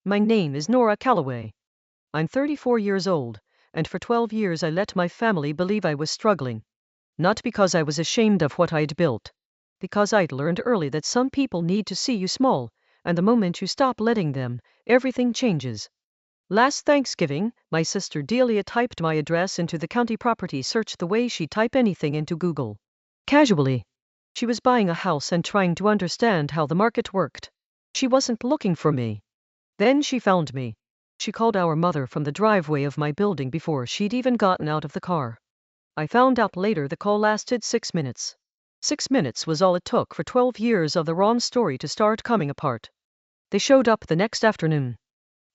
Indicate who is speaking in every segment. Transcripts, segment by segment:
Speaker 1: My name is Nora Calloway. I'm 34 years old, and for 12 years I let my family believe I was struggling. Not because I was ashamed of what I'd built. Because I'd learned early that some people need to see you small, and the moment you stop letting them, everything changes. Last Thanksgiving, my sister Delia typed my address into the county property search the way she'd type anything into Google. Casually. She was buying a house and trying to understand how the market worked. She wasn't looking for me. Then she found me. She called our mother from the driveway of my building before she'd even gotten out of the car. I found out later the call lasted 6 minutes. 6 minutes was all it took for 12 years of the wrong story to start coming apart. They showed up the next afternoon.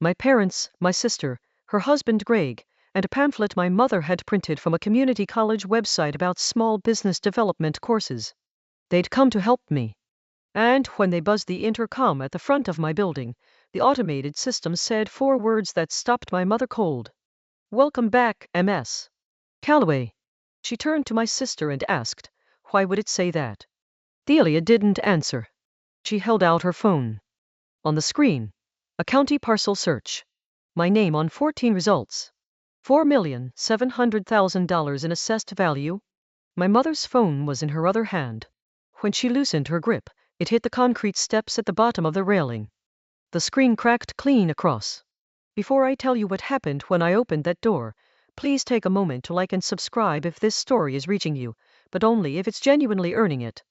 Speaker 1: My parents, my sister, her husband Greg, and a pamphlet my mother had printed from a community college website about small business development courses. They'd come to help me. And when they buzzed the intercom at the front of my building, the automated system said 4 words that stopped my mother cold. "Welcome back, Ms. Calloway." She turned to my sister and asked, "Why would it say that?" Delia didn't answer. She held out her phone. On the screen, a county parcel search. My name on 14 results. $4,700,000 in assessed value. My mother's phone was in her other hand. When she loosened her grip, it hit the concrete steps at the bottom of the railing. The screen cracked clean across. Before I tell you what happened when I opened that door, please take a moment to like and subscribe if this story is reaching you, but only if it's genuinely earning it.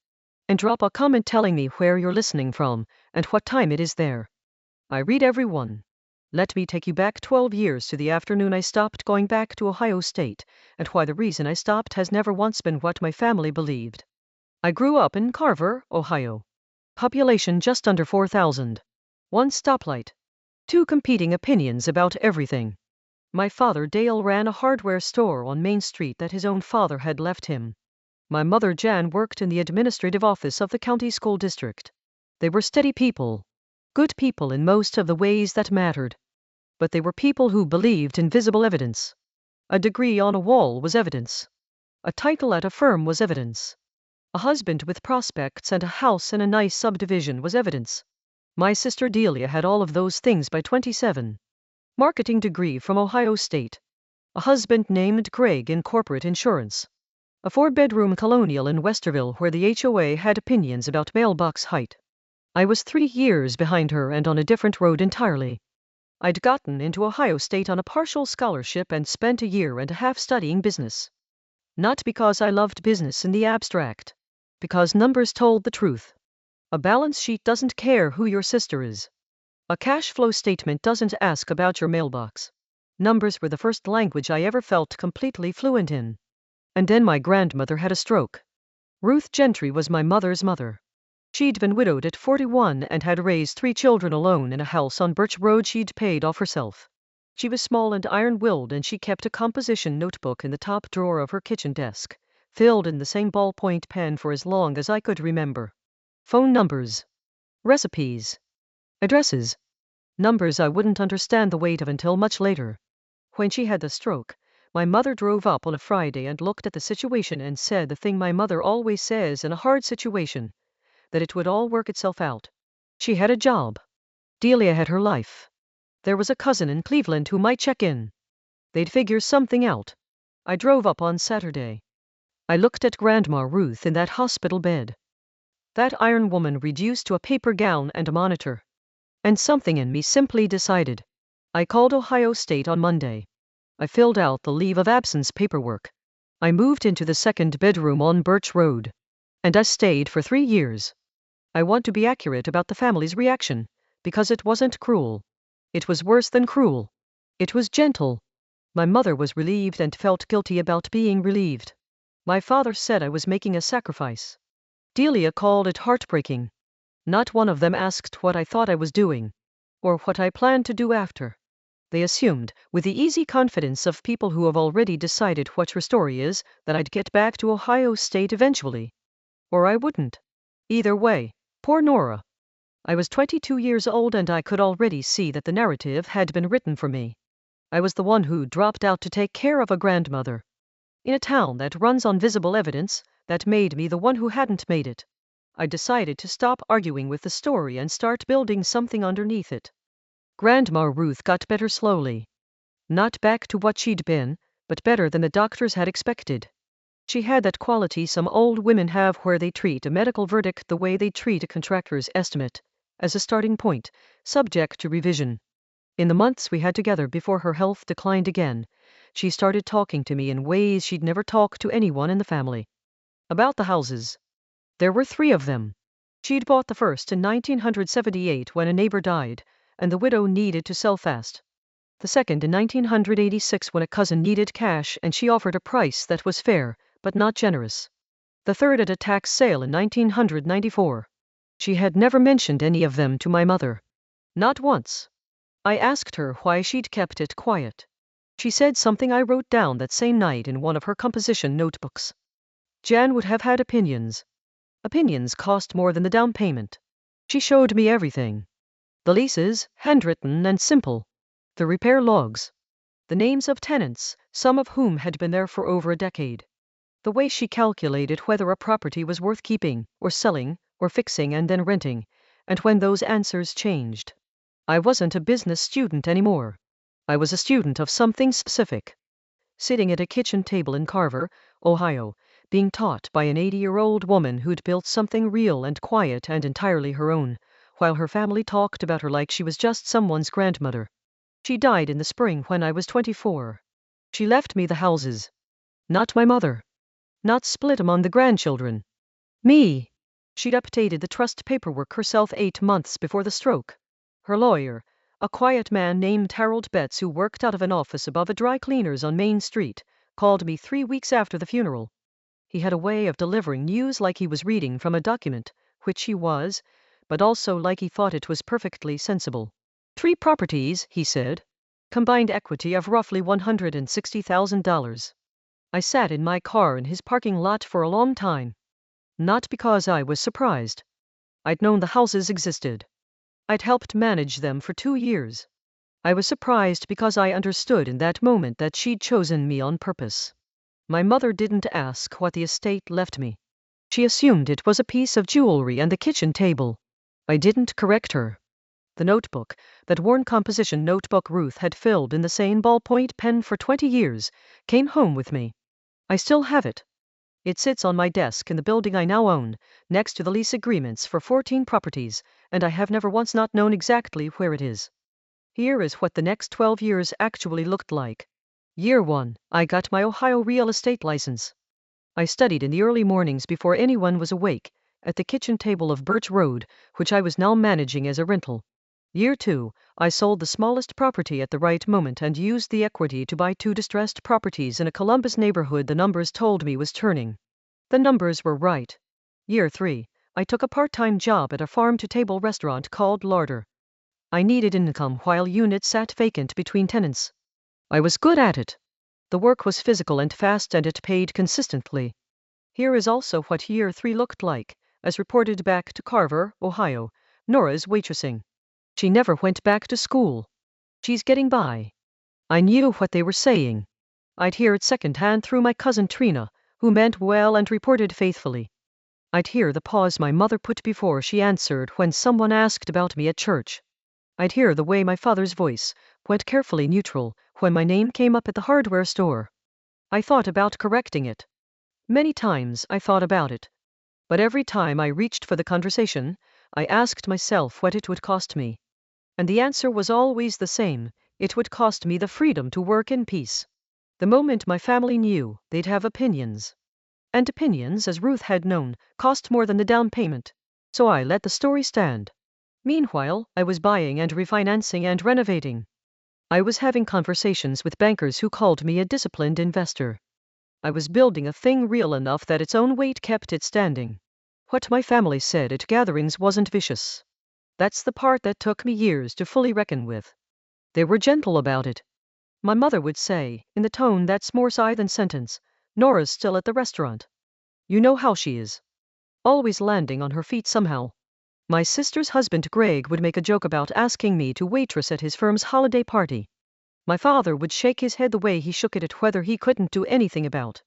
Speaker 1: And drop a comment telling me where you're listening from, and what time it is there. I read every one. Let me take you back 12 years to the afternoon I stopped going back to Ohio State, and why the reason I stopped has never once been what my family believed. I grew up in Carver, Ohio. Population just under 4,000. 1 stoplight. 2 competing opinions about everything. My father Dale ran a hardware store on Main Street that his own father had left him. My mother Jan worked in the administrative office of the county school district. They were steady people. Good people in most of the ways that mattered. But they were people who believed in visible evidence. A degree on a wall was evidence. A title at a firm was evidence. A husband with prospects and a house in a nice subdivision was evidence. My sister Delia had all of those things by 27. Marketing degree from Ohio State. A husband named Greg in corporate insurance. A 4-bedroom colonial in Westerville where the HOA had opinions about mailbox height. I was 3 years behind her and on a different road entirely. I'd gotten into Ohio State on a partial scholarship and spent a year and a half studying business. Not because I loved business in the abstract. Because numbers told the truth. A balance sheet doesn't care who your sister is. A cash flow statement doesn't ask about your mailbox. Numbers were the first language I ever felt completely fluent in. And then my grandmother had a stroke. Ruth Gentry was my mother's mother. She'd been widowed at 41 and had raised 3 children alone in a house on Birch Road she'd paid off herself. She was small and iron-willed, and she kept a composition notebook in the top drawer of her kitchen desk, filled in the same ballpoint pen for as long as I could remember. Phone numbers. Recipes. Addresses. Numbers I wouldn't understand the weight of until much later. When she had the stroke, my mother drove up on a Friday and looked at the situation and said the thing my mother always says in a hard situation, that it would all work itself out. She had a job. Delia had her life. There was a cousin in Cleveland who might check in. They'd figure something out. I drove up on Saturday. I looked at Grandma Ruth in that hospital bed. That iron woman reduced to a paper gown and a monitor. And something in me simply decided. I called Ohio State on Monday. I filled out the leave of absence paperwork. I moved into the 2nd bedroom on Birch Road. And I stayed for 3 years. I want to be accurate about the family's reaction, because it wasn't cruel. It was worse than cruel. It was gentle. My mother was relieved and felt guilty about being relieved. My father said I was making a sacrifice. Delia called it heartbreaking. Not one of them asked what I thought I was doing, or what I planned to do after. They assumed, with the easy confidence of people who have already decided what your story is, that I'd get back to Ohio State eventually. Or I wouldn't. Either way, poor Nora. I was 22 years old and I could already see that the narrative had been written for me. I was the one who dropped out to take care of a grandmother. In a town that runs on visible evidence, that made me the one who hadn't made it. I decided to stop arguing with the story and start building something underneath it. Grandma Ruth got better slowly. Not back to what she'd been, but better than the doctors had expected. She had that quality some old women have where they treat a medical verdict the way they treat a contractor's estimate, as a starting point, subject to revision. In the months we had together before her health declined again, she started talking to me in ways she'd never talked to anyone in the family. About the houses. There were 3 of them. She'd bought the first in 1978 when a neighbor died, and the widow needed to sell fast. The second in 1986 when a cousin needed cash and she offered a price that was fair, but not generous. The third at a tax sale in 1994. She had never mentioned any of them to my mother. Not once. I asked her why she'd kept it quiet. She said something I wrote down that same night in one of her composition notebooks. Jan would have had opinions. Opinions cost more than the down payment. She showed me everything. The leases, handwritten and simple. The repair logs. The names of tenants, some of whom had been there for over a decade. The way she calculated whether a property was worth keeping, or selling, or fixing and then renting, and when those answers changed. I wasn't a business student anymore. I was a student of something specific. Sitting at a kitchen table in Carver, Ohio, being taught by an 80-year-old woman who'd built something real and quiet and entirely her own, while her family talked about her like she was just someone's grandmother. She died in the spring when I was 24. She left me the houses. Not my mother. Not split among the grandchildren. Me. She'd updated the trust paperwork herself 8 months before the stroke. Her lawyer, a quiet man named Harold Betts who worked out of an office above a dry cleaner's on Main Street, called me 3 weeks after the funeral. He had a way of delivering news like he was reading from a document, which he was, but also like he thought it was perfectly sensible. 3 properties, he said. Combined equity of roughly $160,000. I sat in my car in his parking lot for a long time. Not because I was surprised. I'd known the houses existed. I'd helped manage them for 2 years. I was surprised because I understood in that moment that she'd chosen me on purpose. My mother didn't ask what the estate left me. She assumed it was a piece of jewelry and the kitchen table. I didn't correct her. The notebook, that worn composition notebook Ruth had filled in the same ballpoint pen for 20 years, came home with me. I still have it. It sits on my desk in the building I now own, next to the lease agreements for 14 properties, and I have never once not known exactly where it is. Here is what the next 12 years actually looked like. Year 1, I got my Ohio real estate license. I studied in the early mornings before anyone was awake, at the kitchen table of Birch Road, which I was now managing as a rental. Year 2, I sold the smallest property at the right moment and used the equity to buy 2 distressed properties in a Columbus neighborhood the numbers told me was turning. The numbers were right. Year 3, I took a part-time job at a farm-to-table restaurant called Larder. I needed income while units sat vacant between tenants. I was good at it. The work was physical and fast and it paid consistently. Here is also what Year 3 looked like, as reported back to Carver, Ohio, Nora's waitressing. She never went back to school. She's getting by. I knew what they were saying. I'd hear it secondhand through my cousin Trina, who meant well and reported faithfully. I'd hear the pause my mother put before she answered when someone asked about me at church. I'd hear the way my father's voice went carefully neutral when my name came up at the hardware store. I thought about correcting it. Many times I thought about it. But every time I reached for the conversation, I asked myself what it would cost me. And the answer was always the same: it would cost me the freedom to work in peace. The moment my family knew, they'd have opinions. And opinions, as Ruth had known, cost more than the down payment. So I let the story stand. Meanwhile, I was buying and refinancing and renovating. I was having conversations with bankers who called me a disciplined investor. I was building a thing real enough that its own weight kept it standing. What my family said at gatherings wasn't vicious. That's the part that took me years to fully reckon with. They were gentle about it. My mother would say, in the tone that's more sigh than sentence, "Nora's still at the restaurant. You know how she is. Always landing on her feet somehow." My sister's husband Greg would make a joke about asking me to waitress at his firm's holiday party. My father would shake his head the way he shook it at whether he couldn't do anything about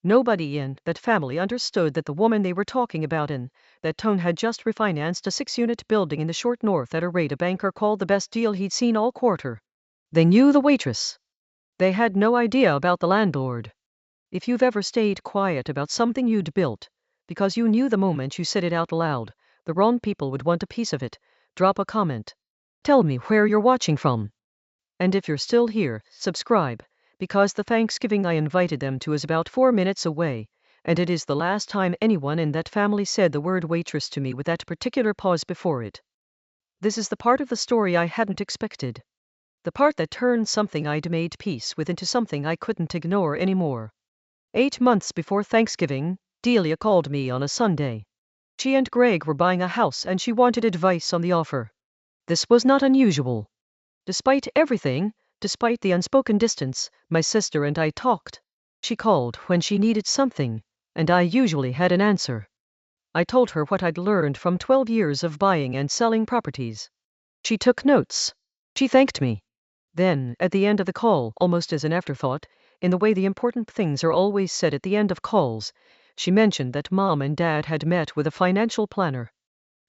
Speaker 1: Nobody in that family understood that the woman they were talking about in that tone had just refinanced a 6-unit building in the short north at a rate a banker called the best deal he'd seen all quarter. They knew the waitress. They had no idea about the landlord. If you've ever stayed quiet about something you'd built, because you knew the moment you said it out loud, the wrong people would want a piece of it, drop a comment. Tell me where you're watching from. And if you're still here, subscribe, because the Thanksgiving I invited them to is about 4 minutes away, and it is the last time anyone in that family said the word waitress to me with that particular pause before it. This is the part of the story I hadn't expected. The part that turned something I'd made peace with into something I couldn't ignore anymore. 8 months before Thanksgiving, Delia called me on a Sunday. She and Greg were buying a house and she wanted advice on the offer. This was not unusual. Despite everything, despite the unspoken distance, my sister and I talked. She called when she needed something, and I usually had an answer. I told her what I'd learned from 12 years of buying and selling properties. She took notes. She thanked me. Then, at the end of the call, almost as an afterthought, in the way the important things are always said at the end of calls, she mentioned that Mom and Dad had met with a financial planner.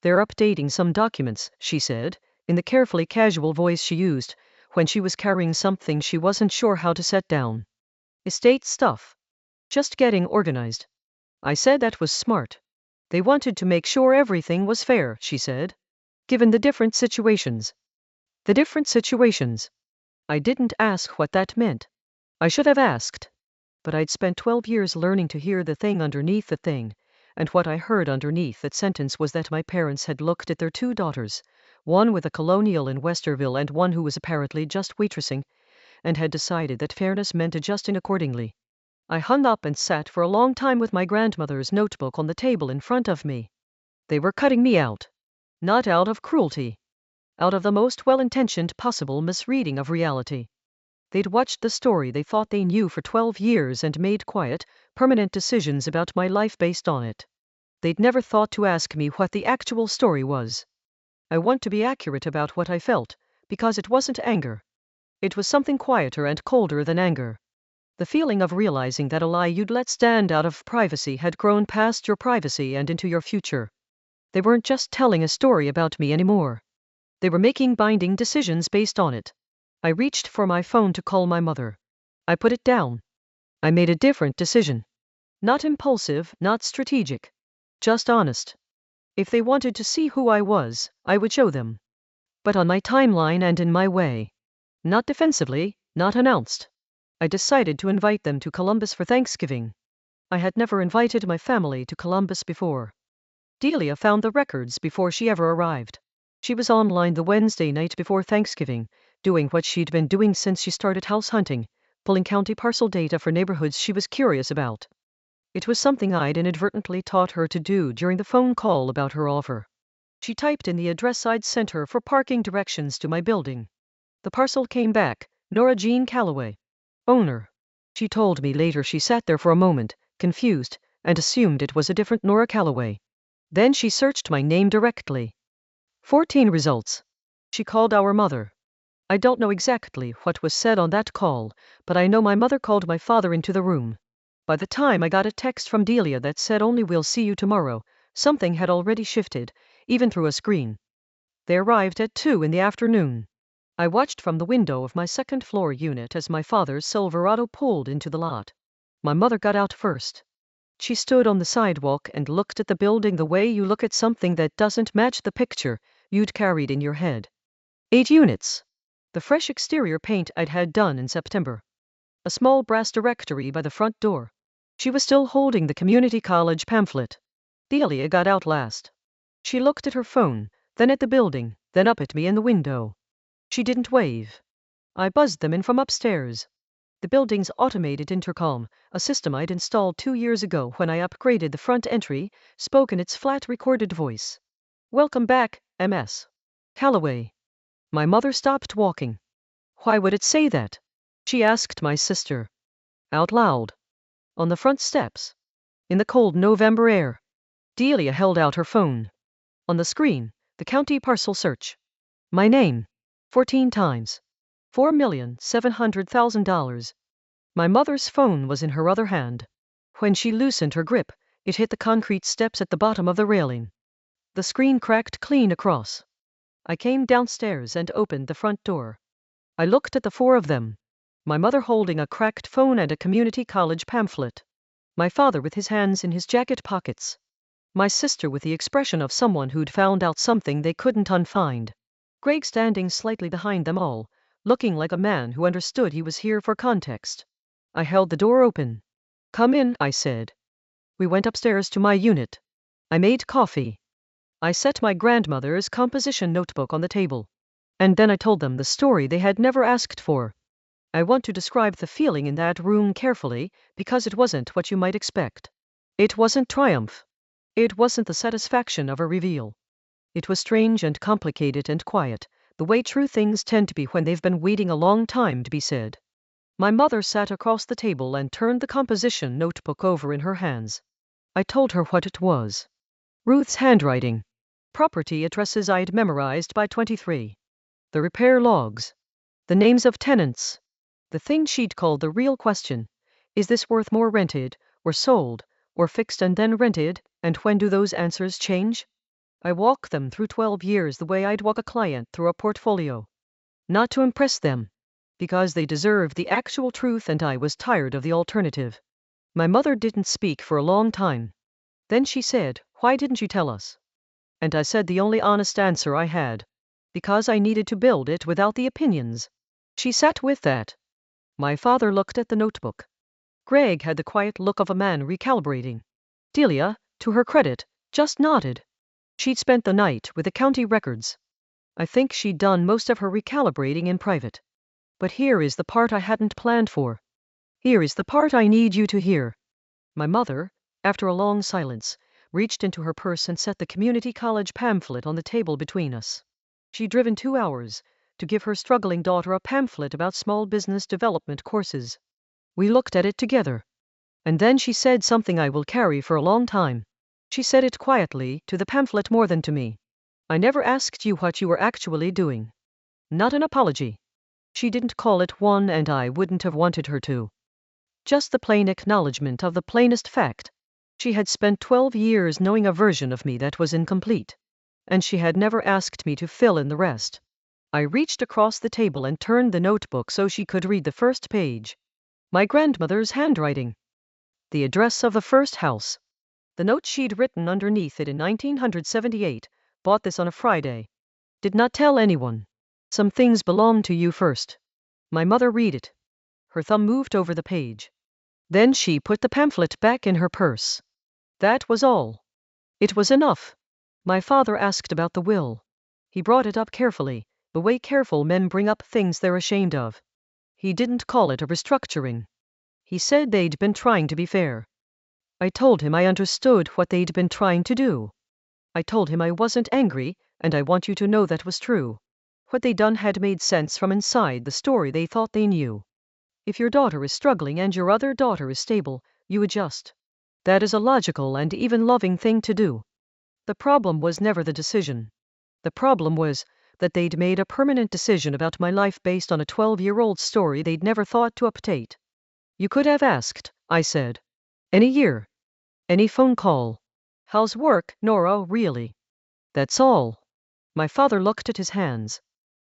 Speaker 1: They're updating some documents, she said, in the carefully casual voice she used when she was carrying something she wasn't sure how to set down. Estate stuff. Just getting organized. I said that was smart. They wanted to make sure everything was fair, she said. Given the different situations. The different situations. I didn't ask what that meant. I should have asked. But I'd spent 12 years learning to hear the thing underneath the thing, and what I heard underneath that sentence was that my parents had looked at their 2 daughters, one with a colonial in Westerville and one who was apparently just waitressing, and had decided that fairness meant adjusting accordingly. I hung up and sat for a long time with my grandmother's notebook on the table in front of me. They were cutting me out. Not out of cruelty. Out of the most well-intentioned possible misreading of reality. They'd watched the story they thought they knew for 12 years and made quiet, permanent decisions about my life based on it. They'd never thought to ask me what the actual story was. I want to be accurate about what I felt, because it wasn't anger. It was something quieter and colder than anger. The feeling of realizing that a lie you'd let stand out of privacy had grown past your privacy and into your future. They weren't just telling a story about me anymore. They were making binding decisions based on it. I reached for my phone to call my mother. I put it down. I made a different decision. Not impulsive, not strategic. Just honest. If they wanted to see who I was, I would show them. But on my timeline and in my way. Not defensively, not announced. I decided to invite them to Columbus for Thanksgiving. I had never invited my family to Columbus before. Delia found the records before she ever arrived. She was online the Wednesday night before Thanksgiving, doing what she'd been doing since she started house hunting, pulling county parcel data for neighborhoods she was curious about. It was something I'd inadvertently taught her to do during the phone call about her offer. She typed in the address I'd sent her for parking directions to my building. The parcel came back, Nora Jean Calloway. Owner. She told me later she sat there for a moment, confused, and assumed it was a different Nora Calloway. Then she searched my name directly. 14 results. She called our mother. I don't know exactly what was said on that call, but I know my mother called my father into the room. By the time I got a text from Delia that said only "we'll see you tomorrow," something had already shifted, even through a screen. They arrived at 2 in the afternoon. I watched from the window of my second-floor unit as my father's Silverado pulled into the lot. My mother got out first. She stood on the sidewalk and looked at the building the way you look at something that doesn't match the picture you'd carried in your head. 8 units. The fresh exterior paint I'd had done in September. A small brass directory by the front door. She was still holding the community college pamphlet. Delia got out last. She looked at her phone, then at the building, then up at me in the window. She didn't wave. I buzzed them in from upstairs. The building's automated intercom, a system I'd installed 2 years ago when I upgraded the front entry, spoke in its flat recorded voice. "Welcome back, Ms. Calloway." My mother stopped walking. "Why would it say that?" she asked my sister. Out loud. On the front steps. In the cold November air. Delia held out her phone. On the screen, the county parcel search. My name. 14 times. $4,700,000. My mother's phone was in her other hand. When she loosened her grip, it hit the concrete steps at the bottom of the railing. The screen cracked clean across. I came downstairs and opened the front door. I looked at the four of them. My mother holding a cracked phone and a community college pamphlet. My father with his hands in his jacket pockets. My sister with the expression of someone who'd found out something they couldn't unfind. Greg standing slightly behind them all, looking like a man who understood he was here for context. I held the door open. "Come in," I said. We went upstairs to my unit. I made coffee. I set my grandmother's composition notebook on the table. And then I told them the story they had never asked for. I want to describe the feeling in that room carefully, because it wasn't what you might expect. It wasn't triumph. It wasn't the satisfaction of a reveal. It was strange and complicated and quiet, the way true things tend to be when they've been waiting a long time to be said. My mother sat across the table and turned the composition notebook over in her hands. I told her what it was. Ruth's handwriting. Property addresses I'd memorized by 23. The repair logs. The names of tenants. The thing she'd called the real question. Is this worth more rented, or sold, or fixed and then rented, and when do those answers change? I walk them through 12 years the way I'd walk a client through a portfolio. Not to impress them. Because they deserved the actual truth and I was tired of the alternative. My mother didn't speak for a long time. Then she said, "Why didn't you tell us?" And I said the only honest answer I had. Because I needed to build it without the opinions. She sat with that. My father looked at the notebook. Greg had the quiet look of a man recalibrating. Delia, to her credit, just nodded. She'd spent the night with the county records. I think she'd done most of her recalibrating in private. But here is the part I hadn't planned for. Here is the part I need you to hear. My mother, after a long silence, reached into her purse and set the community college pamphlet on the table between us. She'd driven 2 hours to give her struggling daughter a pamphlet about small business development courses. We looked at it together. And then she said something I will carry for a long time. She said it quietly, to the pamphlet more than to me. "I never asked you what you were actually doing." Not an apology. She didn't call it one and I wouldn't have wanted her to. Just the plain acknowledgement of the plainest fact. She had spent 12 years knowing a version of me that was incomplete. And she had never asked me to fill in the rest. I reached across the table and turned the notebook so she could read the first page. My grandmother's handwriting. The address of the first house. The note she'd written underneath it in 1978, "Bought this on a Friday. Did not tell anyone. Some things belong to you first." My mother read it. Her thumb moved over the page. Then she put the pamphlet back in her purse. That was all. It was enough. My father asked about the will. He brought it up carefully, the way careful men bring up things they're ashamed of. He didn't call it a restructuring. He said they'd been trying to be fair. I told him I understood what they'd been trying to do. I told him I wasn't angry, and I want you to know that was true. What they'd done had made sense from inside the story they thought they knew. If your daughter is struggling and your other daughter is stable, you adjust. That is a logical and even loving thing to do. The problem was never the decision. The problem was that they'd made a permanent decision about my life based on a 12-year-old story they'd never thought to update. You could have asked, I said. Any year. Any phone call. How's work, Nora, really? That's all. My father looked at his hands.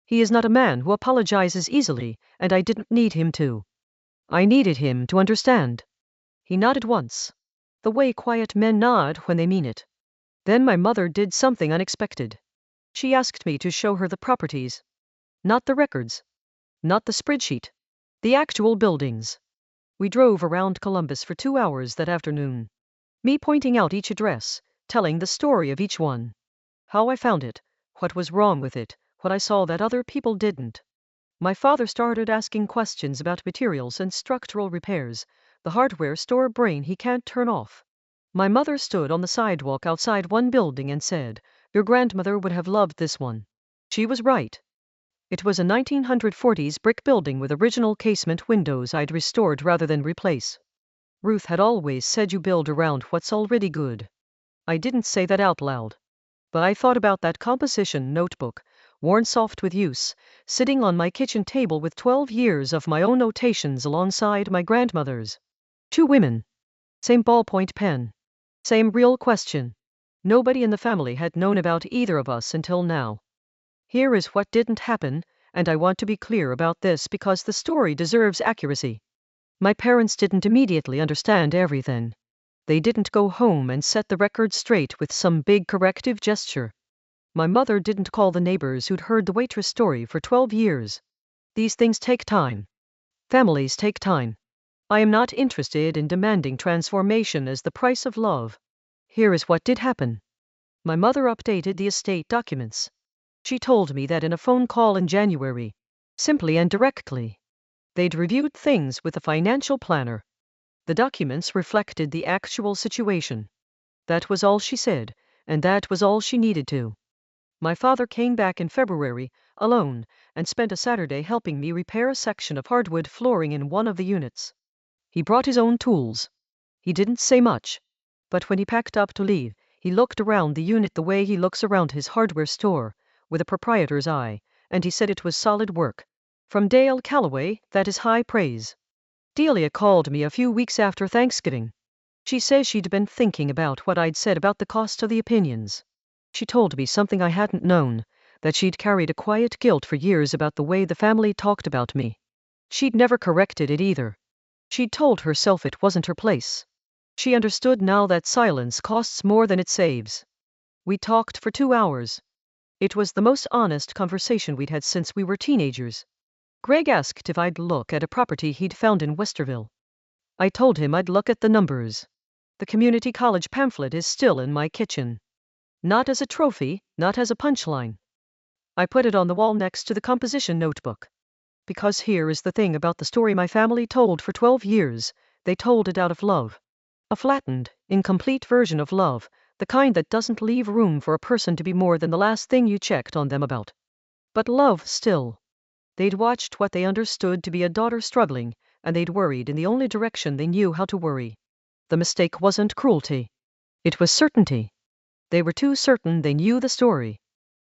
Speaker 1: He is not a man who apologizes easily, and I didn't need him to. I needed him to understand. He nodded once. The way quiet men nod when they mean it. Then my mother did something unexpected. She asked me to show her the properties. Not the records. Not the spreadsheet. The actual buildings. We drove around Columbus for 2 hours that afternoon. Me pointing out each address, telling the story of each one. How I found it, what was wrong with it, what I saw that other people didn't. My father started asking questions about materials and structural repairs, the hardware store brain he can't turn off. My mother stood on the sidewalk outside one building and said, "Your grandmother would have loved this one." She was right. It was a 1940s brick building with original casement windows I'd restored rather than replace. Ruth had always said you build around what's already good. I didn't say that out loud. But I thought about that composition notebook, worn soft with use, sitting on my kitchen table with 12 years of my own notations alongside my grandmother's. 2 women. Same ballpoint pen. Same real question. Nobody in the family had known about either of us until now. Here is what didn't happen, and I want to be clear about this because the story deserves accuracy. My parents didn't immediately understand everything. They didn't go home and set the record straight with some big corrective gesture. My mother didn't call the neighbors who'd heard the Waitress story for 12 years. These things take time. Families take time. I am not interested in demanding transformation as the price of love. Here is what did happen. My mother updated the estate documents. She told me that in a phone call in January, simply and directly, they'd reviewed things with a financial planner. The documents reflected the actual situation. That was all she said, and that was all she needed to. My father came back in February, alone, and spent a Saturday helping me repair a section of hardwood flooring in one of the units. He brought his own tools. He didn't say much, but when he packed up to leave, he looked around the unit the way he looks around his hardware store, with a proprietor's eye, and he said it was solid work. From Dale Calloway, that is high praise. Delia called me a few weeks after Thanksgiving. She says she'd been thinking about what I'd said about the cost of the opinions. She told me something I hadn't known, that she'd carried a quiet guilt for years about the way the family talked about me. She'd never corrected it either. She'd told herself it wasn't her place. She understood now that silence costs more than it saves. We talked for 2 hours. It was the most honest conversation we'd had since we were teenagers. Greg asked if I'd look at a property he'd found in Westerville. I told him I'd look at the numbers. The community college pamphlet is still in my kitchen. Not as a trophy, not as a punchline. I put it on the wall next to the composition notebook. Because here is the thing about the story my family told for 12 years, they told it out of love. A flattened, incomplete version of love, the kind that doesn't leave room for a person to be more than the last thing you checked on them about. But love still. They'd watched what they understood to be a daughter struggling, and they'd worried in the only direction they knew how to worry. The mistake wasn't cruelty. It was certainty. They were too certain they knew the story.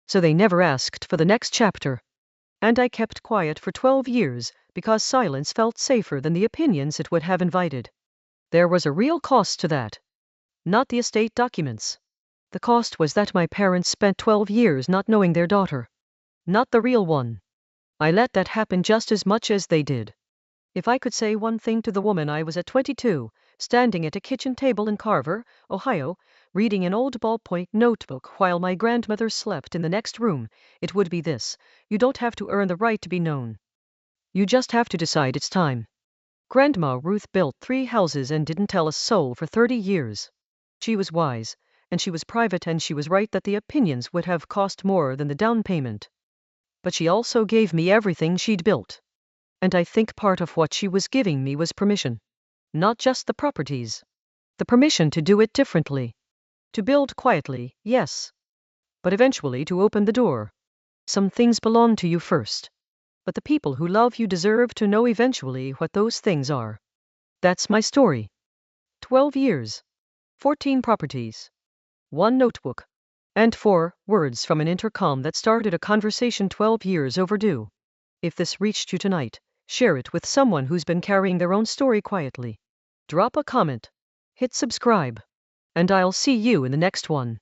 Speaker 1: So they never asked for the next chapter. And I kept quiet for 12 years, because silence felt safer than the opinions it would have invited. There was a real cost to that. Not the estate documents. The cost was that my parents spent 12 years not knowing their daughter. Not the real one. I let that happen just as much as they did. If I could say one thing to the woman I was at 22, standing at a kitchen table in Carver, Ohio, reading an old ballpoint notebook while my grandmother slept in the next room, it would be this: you don't have to earn the right to be known. You just have to decide it's time. Grandma Ruth built 3 houses and didn't tell a soul for 30 years. She was wise, and she was private, and she was right that the opinions would have cost more than the down payment. But she also gave me everything she'd built. And I think part of what she was giving me was permission. Not just the properties. The permission to do it differently. To build quietly, yes. But eventually to open the door. Some things belong to you first. But the people who love you deserve to know eventually what those things are. That's my story. 12 years. 14 properties. 1 notebook. And 4 words from an intercom that started a conversation 12 years overdue. If this reached you tonight, share it with someone who's been carrying their own story quietly. Drop a comment. Hit subscribe. And I'll see you in the next one.